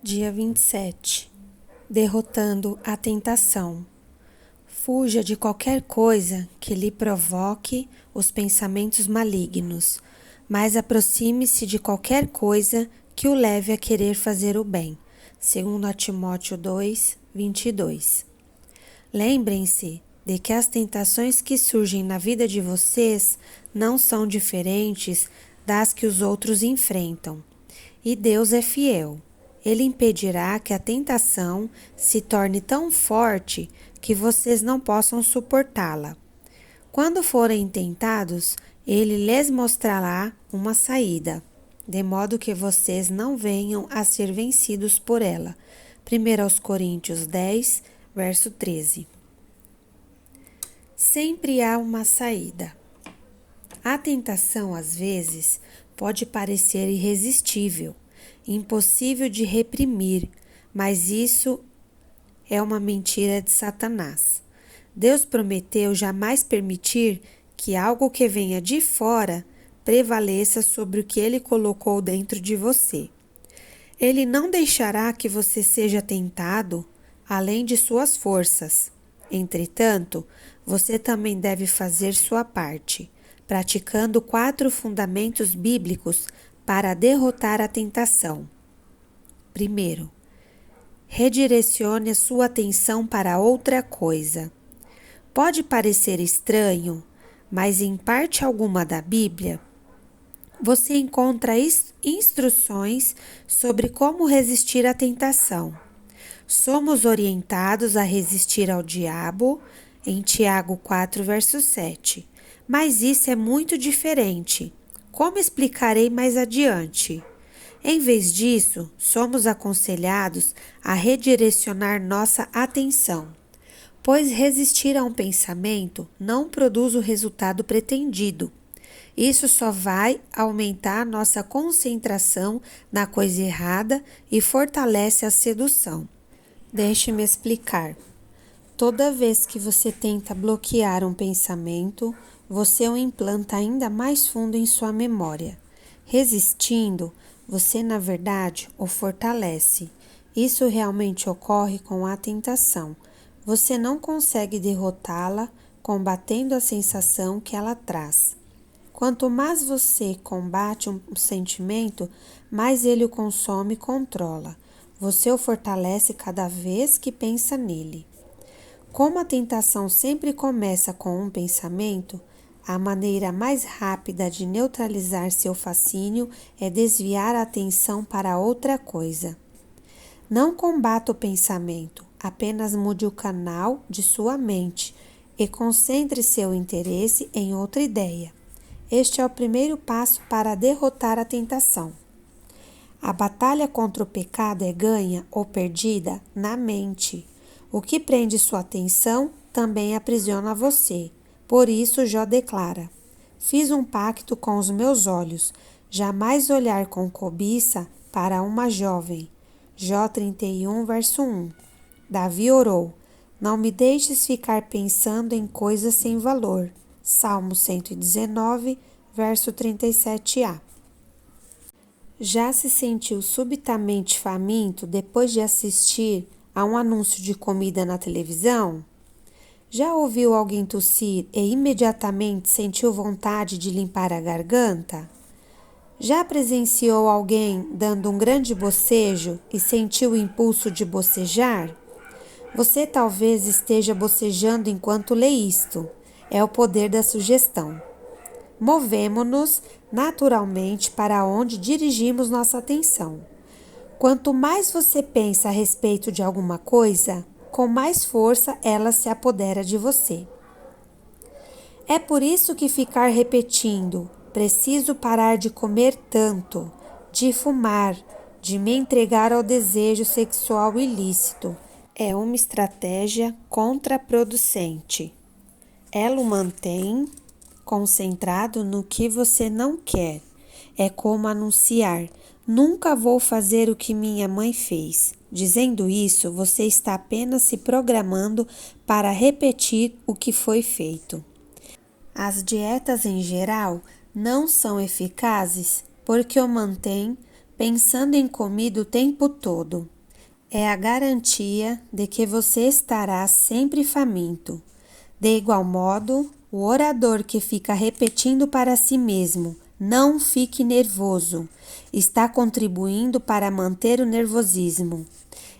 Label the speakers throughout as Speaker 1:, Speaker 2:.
Speaker 1: Dia 27. Derrotando a tentação. Fuja de qualquer coisa que lhe provoque os pensamentos malignos, mas aproxime-se de qualquer coisa que o leve a querer fazer o bem. 2 Timóteo 2, 22. Lembrem-se de que as tentações que surgem na vida de vocês não são diferentes das que os outros enfrentam. E Deus é fiel. Ele impedirá que a tentação se torne tão forte que vocês não possam suportá-la. Quando forem tentados, Ele lhes mostrará uma saída, de modo que vocês não venham a ser vencidos por ela. 1 Coríntios 10, verso 13. Sempre há uma saída. A tentação, às vezes, pode parecer irresistível, impossível de reprimir, mas isso é uma mentira de Satanás. Deus prometeu jamais permitir que algo que venha de fora prevaleça sobre o que Ele colocou dentro de você. Ele não deixará que você seja tentado além de suas forças. Entretanto, você também deve fazer sua parte, praticando 4 fundamentos bíblicos para derrotar a tentação. Primeiro, redirecione a sua atenção para outra coisa. Pode parecer estranho, mas em parte alguma da Bíblia, você encontra instruções sobre como resistir à tentação. Somos orientados a resistir ao diabo em Tiago 4, verso 7. Mas isso é muito diferente. Como explicarei mais adiante? Em vez disso, somos aconselhados a redirecionar nossa atenção, pois resistir a um pensamento não produz o resultado pretendido. Isso só vai aumentar nossa concentração na coisa errada e fortalece a sedução. Deixe-me explicar. Toda vez que você tenta bloquear um pensamento, você o implanta ainda mais fundo em sua memória. Resistindo, você na verdade o fortalece. Isso realmente ocorre com a tentação. Você não consegue derrotá-la combatendo a sensação que ela traz. Quanto mais você combate um sentimento, mais ele o consome e controla. Você o fortalece cada vez que pensa nele. Como a tentação sempre começa com um pensamento, a maneira mais rápida de neutralizar seu fascínio é desviar a atenção para outra coisa. Não combata o pensamento, apenas mude o canal de sua mente e concentre seu interesse em outra ideia. Este é o primeiro passo para derrotar a tentação. A batalha contra o pecado é ganha ou perdida na mente. O que prende sua atenção também aprisiona você. Por isso Jó declara: fiz um pacto com os meus olhos, jamais olhar com cobiça para uma jovem. Jó 31, verso 1. Davi orou: não me deixes ficar pensando em coisas sem valor. Salmo 119, verso 37a. Já se sentiu subitamente faminto depois de assistir a um anúncio de comida na televisão? Já ouviu alguém tossir e imediatamente sentiu vontade de limpar a garganta? Já presenciou alguém dando um grande bocejo e sentiu o impulso de bocejar? Você talvez esteja bocejando enquanto lê isto. É o poder da sugestão. Movemo-nos naturalmente para onde dirigimos nossa atenção. Quanto mais você pensa a respeito de alguma coisa, com mais força ela se apodera de você. É por isso que ficar repetindo: preciso parar de comer tanto, de fumar, de me entregar ao desejo sexual ilícito, é uma estratégia contraproducente. Ela o mantém concentrado no que você não quer. É como anunciar: nunca vou fazer o que minha mãe fez. Dizendo isso, você está apenas se programando para repetir o que foi feito. As dietas em geral não são eficazes porque o mantêm pensando em comida o tempo todo. É a garantia de que você estará sempre faminto. De igual modo, o orador que fica repetindo para si mesmo, não fique nervoso, está contribuindo para manter o nervosismo.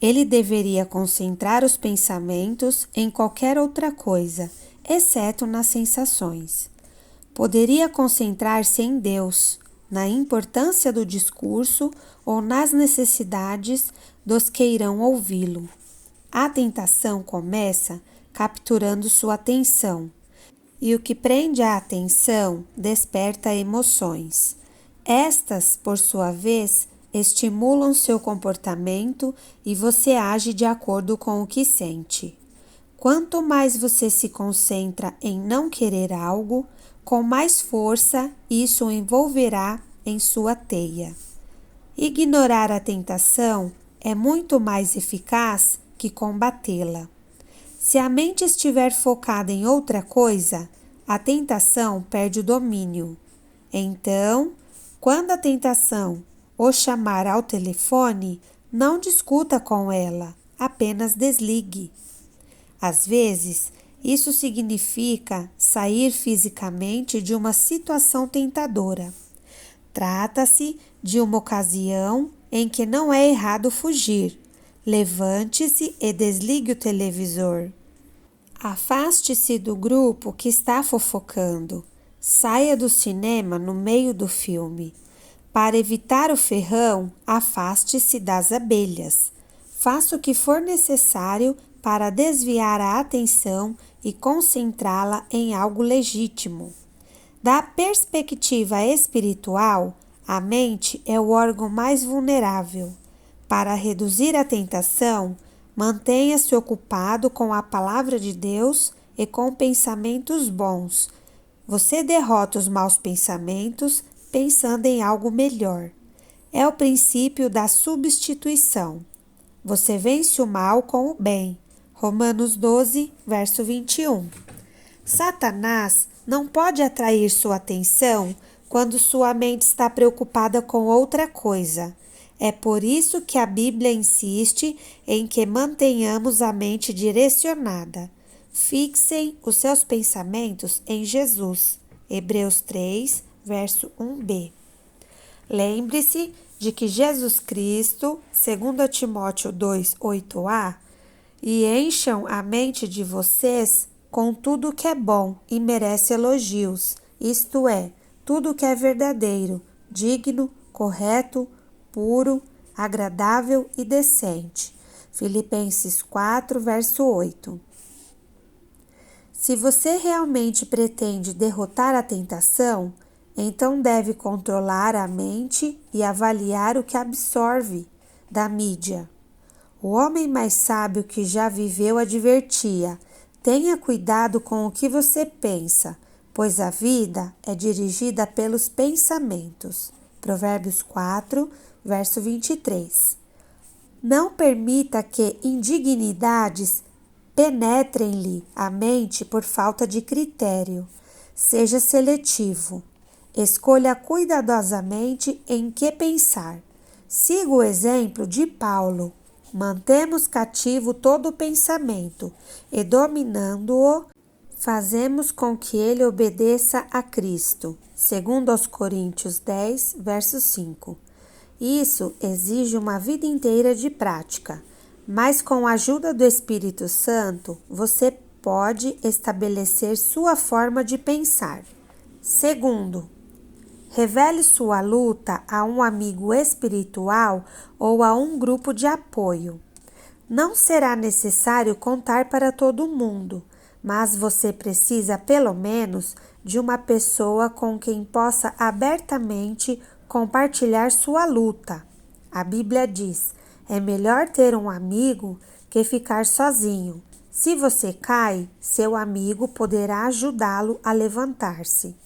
Speaker 1: Ele deveria concentrar os pensamentos em qualquer outra coisa, exceto nas sensações. Poderia concentrar-se em Deus, na importância do discurso ou nas necessidades dos que irão ouvi-lo. A tentação começa capturando sua atenção, e o que prende a atenção desperta emoções. Estas, por sua vez, estimulam seu comportamento e você age de acordo com o que sente. Quanto mais você se concentra em não querer algo, com mais força isso o envolverá em sua teia. Ignorar a tentação é muito mais eficaz que combatê-la. Se a mente estiver focada em outra coisa, a tentação perde o domínio. Então, quando a tentação o chamar ao telefone, não discuta com ela, apenas desligue. Às vezes, isso significa sair fisicamente de uma situação tentadora. Trata-se de uma ocasião em que não é errado fugir. Levante-se e desligue o televisor. Afaste-se do grupo que está fofocando. Saia do cinema no meio do filme. Para evitar o ferrão, afaste-se das abelhas. Faça o que for necessário para desviar a atenção e concentrá-la em algo legítimo. Da perspectiva espiritual, a mente é o órgão mais vulnerável. Para reduzir a tentação, mantenha-se ocupado com a palavra de Deus e com pensamentos bons. Você derrota os maus pensamentos pensando em algo melhor. É o princípio da substituição. Você vence o mal com o bem. Romanos 12, verso 21. Satanás não pode atrair sua atenção quando sua mente está preocupada com outra coisa. É por isso que a Bíblia insiste em que mantenhamos a mente direcionada. Fixem os seus pensamentos em Jesus. Hebreus 3, verso 1b. Lembre-se de que Jesus Cristo, segundo Timóteo 2, 8a, e encham a mente de vocês com tudo que é bom e merece elogios, isto é, tudo que é verdadeiro, digno, correto, puro, agradável e decente. Filipenses 4, verso 8. Se você realmente pretende derrotar a tentação, então deve controlar a mente e avaliar o que absorve da mídia. O homem mais sábio que já viveu advertia: tenha cuidado com o que você pensa, pois a vida é dirigida pelos pensamentos. Provérbios 4, verso 23. Não permita que indignidades penetrem-lhe a mente por falta de critério. Seja seletivo. Escolha cuidadosamente em que pensar. Siga o exemplo de Paulo. Mantemos cativo todo o pensamento e, dominando-o, fazemos com que ele obedeça a Cristo. Segundo aos Coríntios 10, verso 5. Isso exige uma vida inteira de prática, mas com a ajuda do Espírito Santo, você pode estabelecer sua forma de pensar. Segundo, revele sua luta a um amigo espiritual ou a um grupo de apoio. Não será necessário contar para todo mundo, mas você precisa pelo menos de uma pessoa com quem possa abertamente compartilhar sua luta. A Bíblia diz: é melhor ter um amigo que ficar sozinho. Se você cai, seu amigo poderá ajudá-lo a levantar-se.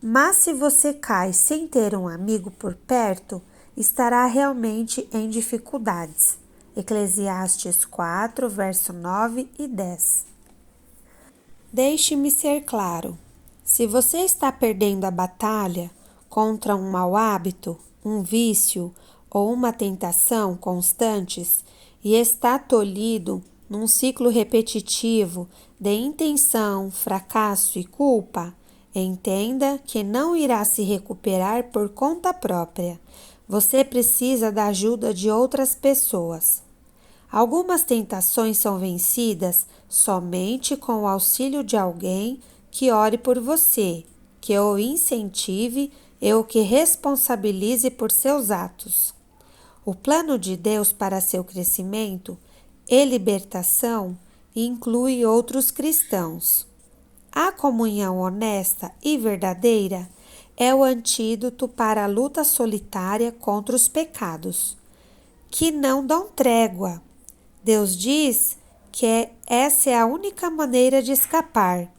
Speaker 1: Mas se você cai sem ter um amigo por perto, estará realmente em dificuldades. Eclesiastes 4, verso 9 e 10. Deixe-me ser claro. Se você está perdendo a batalha contra um mau hábito, um vício ou uma tentação constantes e está tolhido num ciclo repetitivo de intenção, fracasso e culpa, entenda que não irá se recuperar por conta própria. Você precisa da ajuda de outras pessoas. Algumas tentações são vencidas somente com o auxílio de alguém que ore por você, que o incentive e o que responsabilize por seus atos. O plano de Deus para seu crescimento e libertação inclui outros cristãos. A comunhão honesta e verdadeira é o antídoto para a luta solitária contra os pecados, que não dão trégua. Deus diz que essa é a única maneira de escapar.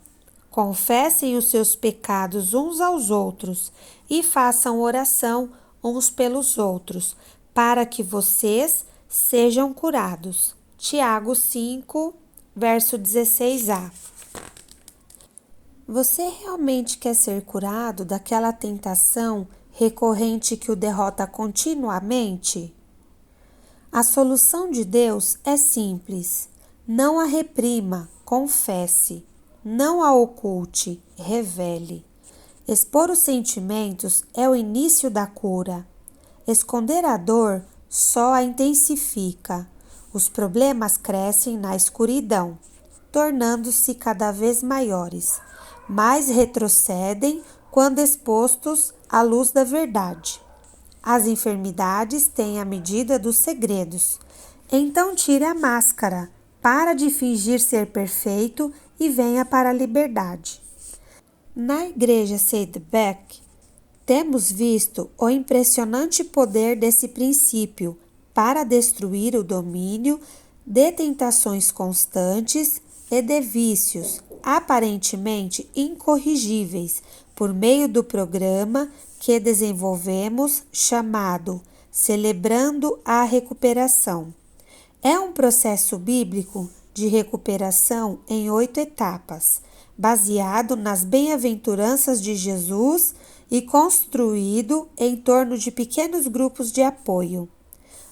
Speaker 1: Confessem os seus pecados uns aos outros e façam oração uns pelos outros, para que vocês sejam curados. Tiago 5, verso 16a. Você realmente quer ser curado daquela tentação recorrente que o derrota continuamente? A solução de Deus é simples. Não a reprima, confesse. Não a oculte, revele. Expor os sentimentos é o início da cura. Esconder a dor só a intensifica. Os problemas crescem na escuridão, tornando-se cada vez maiores, mas retrocedem quando expostos à luz da verdade. As enfermidades têm a medida dos segredos. Então tire a máscara, para de fingir ser perfeito e venha para a liberdade. Na igreja Saddleback, temos visto o impressionante poder desse princípio para destruir o domínio de tentações constantes e de vícios aparentemente incorrigíveis por meio do programa que desenvolvemos chamado Celebrando a Recuperação. É um processo bíblico de recuperação em 8 etapas, baseado nas bem-aventuranças de Jesus e construído em torno de pequenos grupos de apoio.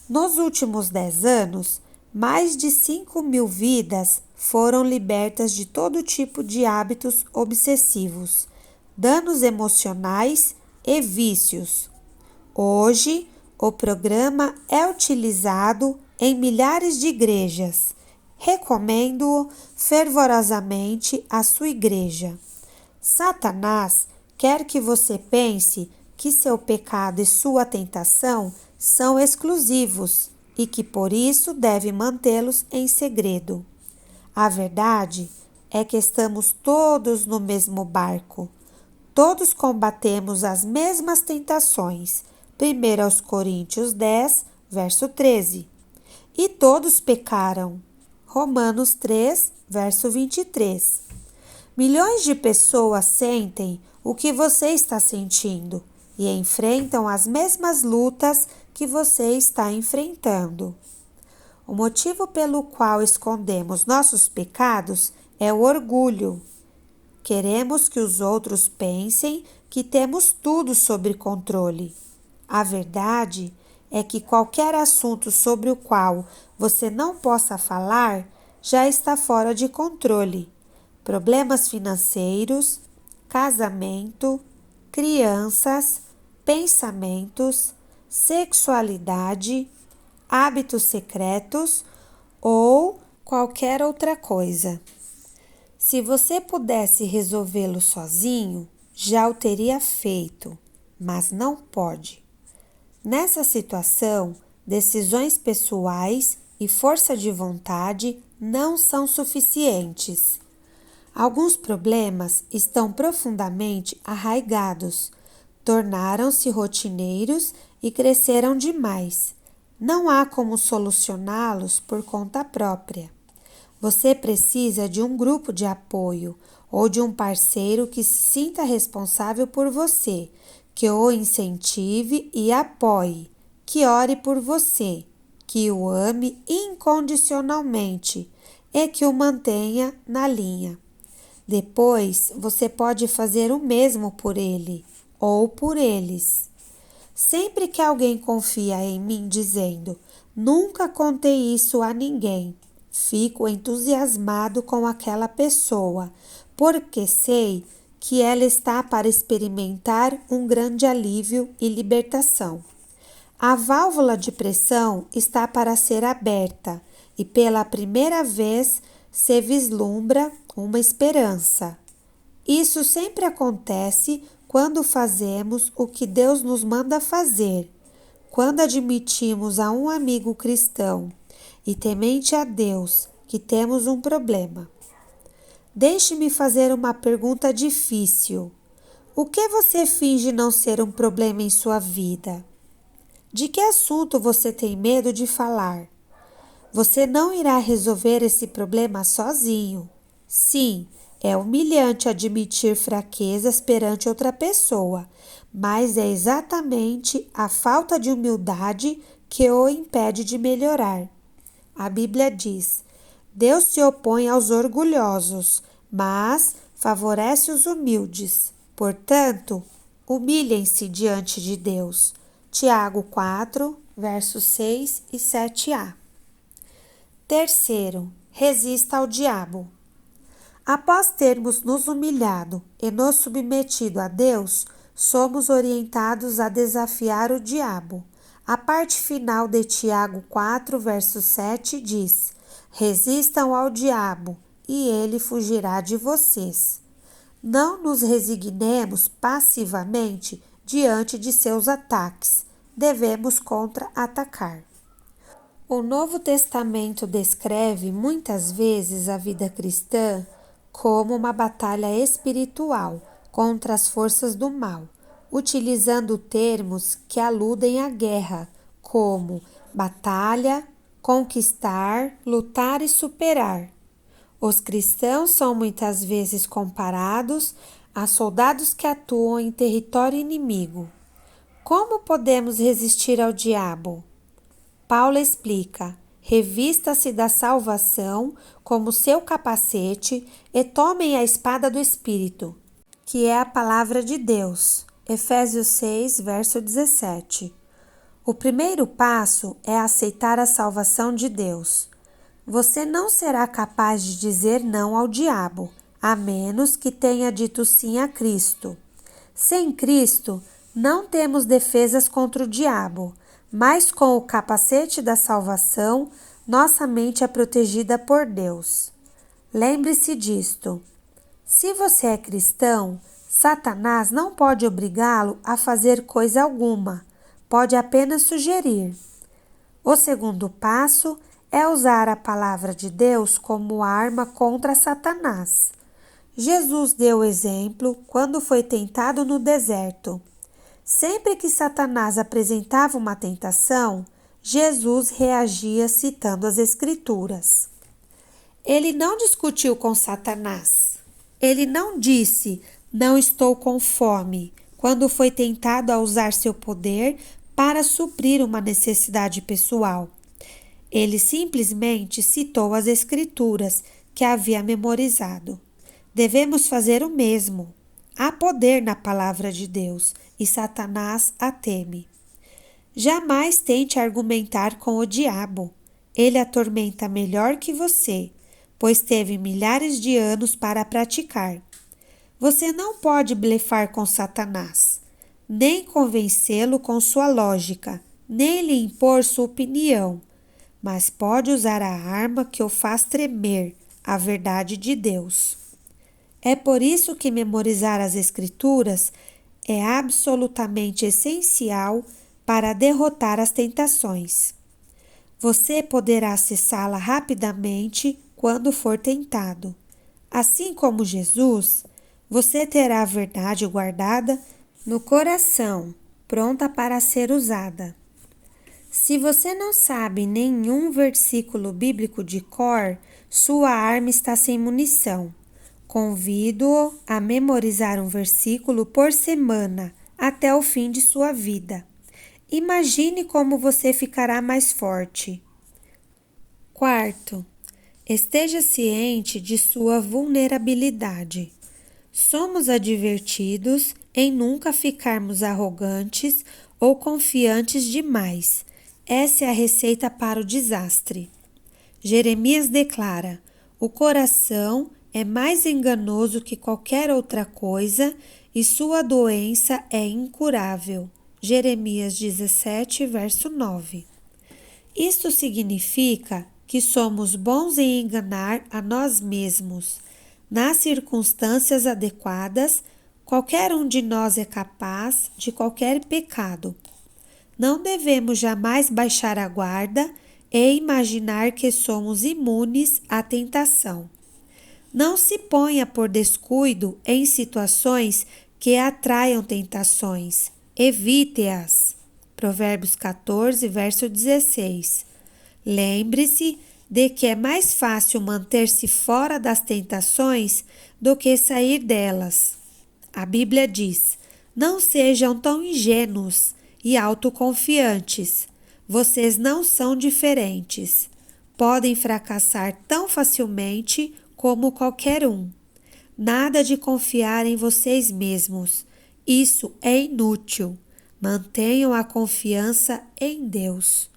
Speaker 1: Nos últimos 10 anos, mais de 5.000 vidas foram libertas de todo tipo de hábitos obsessivos, danos emocionais e vícios. Hoje, o programa é utilizado em milhares de igrejas. Recomendo-o fervorosamente à sua igreja. Satanás quer que você pense que seu pecado e sua tentação são exclusivos e que por isso deve mantê-los em segredo. A verdade é que estamos todos no mesmo barco. Todos combatemos as mesmas tentações. 1 Coríntios 10, verso 13. E todos pecaram. Romanos 3, verso 23. Milhões de pessoas sentem o que você está sentindo e enfrentam as mesmas lutas que você está enfrentando. O motivo pelo qual escondemos nossos pecados é o orgulho. Queremos que os outros pensem que temos tudo sob controle. A verdade é que qualquer assunto sobre o qual você não possa falar já está fora de controle. Problemas financeiros, casamento, crianças, pensamentos, sexualidade, hábitos secretos ou qualquer outra coisa. Se você pudesse resolvê-lo sozinho, já o teria feito, mas não pode. Nessa situação, decisões pessoais e força de vontade não são suficientes. Alguns problemas estão profundamente arraigados, tornaram-se rotineiros e cresceram demais. Não há como solucioná-los por conta própria. Você precisa de um grupo de apoio ou de um parceiro que se sinta responsável por você, que o incentive e apoie, que ore por você, que o ame incondicionalmente e que o mantenha na linha. Depois, você pode fazer o mesmo por ele ou por eles. Sempre que alguém confia em mim dizendo, nunca contei isso a ninguém, fico entusiasmado com aquela pessoa, porque sei que ela está para experimentar um grande alívio e libertação. A válvula de pressão está para ser aberta e pela primeira vez se vislumbra uma esperança. Isso sempre acontece quando fazemos o que Deus nos manda fazer. Quando admitimos a um amigo cristão e temente a Deus que temos um problema. Deixe-me fazer uma pergunta difícil. O que você finge não ser um problema em sua vida? De que assunto você tem medo de falar? Você não irá resolver esse problema sozinho. Sim, é humilhante admitir fraquezas perante outra pessoa, mas é exatamente a falta de humildade que o impede de melhorar. A Bíblia diz: Deus se opõe aos orgulhosos, mas favorece os humildes. Portanto, humilhem-se diante de Deus. Tiago 4, versos 6 e 7a. Terceiro, resista ao diabo. Após termos nos humilhado e nos submetido a Deus, somos orientados a desafiar o diabo. A parte final de Tiago 4, verso 7 diz: resistam ao diabo e ele fugirá de vocês. Não nos resignemos passivamente diante de seus ataques. Devemos contra-atacar. O Novo Testamento descreve muitas vezes a vida cristã como uma batalha espiritual contra as forças do mal, utilizando termos que aludem à guerra, como batalha, conquistar, lutar e superar. Os cristãos são muitas vezes comparados a soldados que atuam em território inimigo. Como podemos resistir ao diabo? Paulo explica: revista-se da salvação como seu capacete e tomem a espada do Espírito, que é a palavra de Deus. Efésios 6, verso 17. O primeiro passo é aceitar a salvação de Deus. Você não será capaz de dizer não ao diabo, a menos que tenha dito sim a Cristo. Sem Cristo, não temos defesas contra o diabo, mas com o capacete da salvação, nossa mente é protegida por Deus. Lembre-se disto. Se você é cristão, Satanás não pode obrigá-lo a fazer coisa alguma, pode apenas sugerir. O segundo passo é usar a palavra de Deus como arma contra Satanás. Jesus deu o exemplo quando foi tentado no deserto. Sempre que Satanás apresentava uma tentação, Jesus reagia citando as Escrituras. Ele não discutiu com Satanás. Ele não disse, não estou com fome, quando foi tentado a usar seu poder para suprir uma necessidade pessoal. Ele simplesmente citou as Escrituras que havia memorizado. Devemos fazer o mesmo. Há poder na palavra de Deus e Satanás a teme. Jamais tente argumentar com o diabo. Ele atormenta melhor que você, pois teve milhares de anos para praticar. Você não pode blefar com Satanás, nem convencê-lo com sua lógica, nem lhe impor sua opinião, mas pode usar a arma que o faz tremer, a verdade de Deus. É por isso que memorizar as Escrituras é absolutamente essencial para derrotar as tentações. Você poderá acessá-la rapidamente quando for tentado. Assim como Jesus, você terá a verdade guardada no coração, pronta para ser usada. Se você não sabe nenhum versículo bíblico de cor, sua arma está sem munição. Convido-o a memorizar um versículo por semana até o fim de sua vida. Imagine como você ficará mais forte. Quarto, esteja ciente de sua vulnerabilidade. Somos advertidos em nunca ficarmos arrogantes ou confiantes demais. Essa é a receita para o desastre. Jeremias declara: o coração é mais enganoso que qualquer outra coisa e sua doença é incurável. Jeremias 17, verso 9. Isto significa que somos bons em enganar a nós mesmos. Nas circunstâncias adequadas, qualquer um de nós é capaz de qualquer pecado. Não devemos jamais baixar a guarda e imaginar que somos imunes à tentação. Não se ponha por descuido em situações que atraiam tentações. Evite-as. Provérbios 14, verso 16. Lembre-se de que é mais fácil manter-se fora das tentações do que sair delas. A Bíblia diz: não sejam tão ingênuos e autoconfiantes. Vocês não são diferentes. Podem fracassar tão facilmente como qualquer um. Nada de confiar em vocês mesmos. Isso é inútil. Mantenham a confiança em Deus.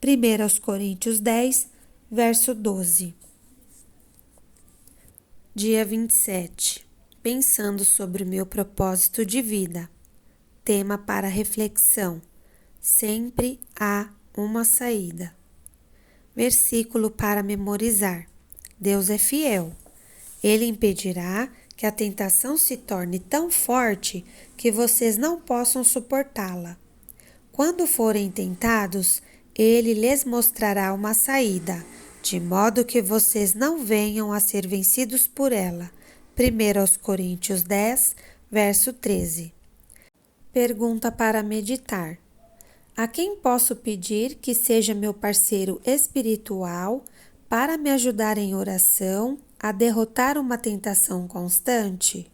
Speaker 1: 1 Coríntios 10, verso 12. Dia 27. Pensando sobre o meu propósito de vida. Tema para reflexão: sempre há uma saída. Versículo para memorizar: Deus é fiel. Ele impedirá que a tentação se torne tão forte que vocês não possam suportá-la. Quando forem tentados, Ele lhes mostrará uma saída, de modo que vocês não venham a ser vencidos por ela. 1 Coríntios 10, verso 13. Pergunta para meditar: a quem posso pedir que seja meu parceiro espiritual para me ajudar em oração a derrotar uma tentação constante?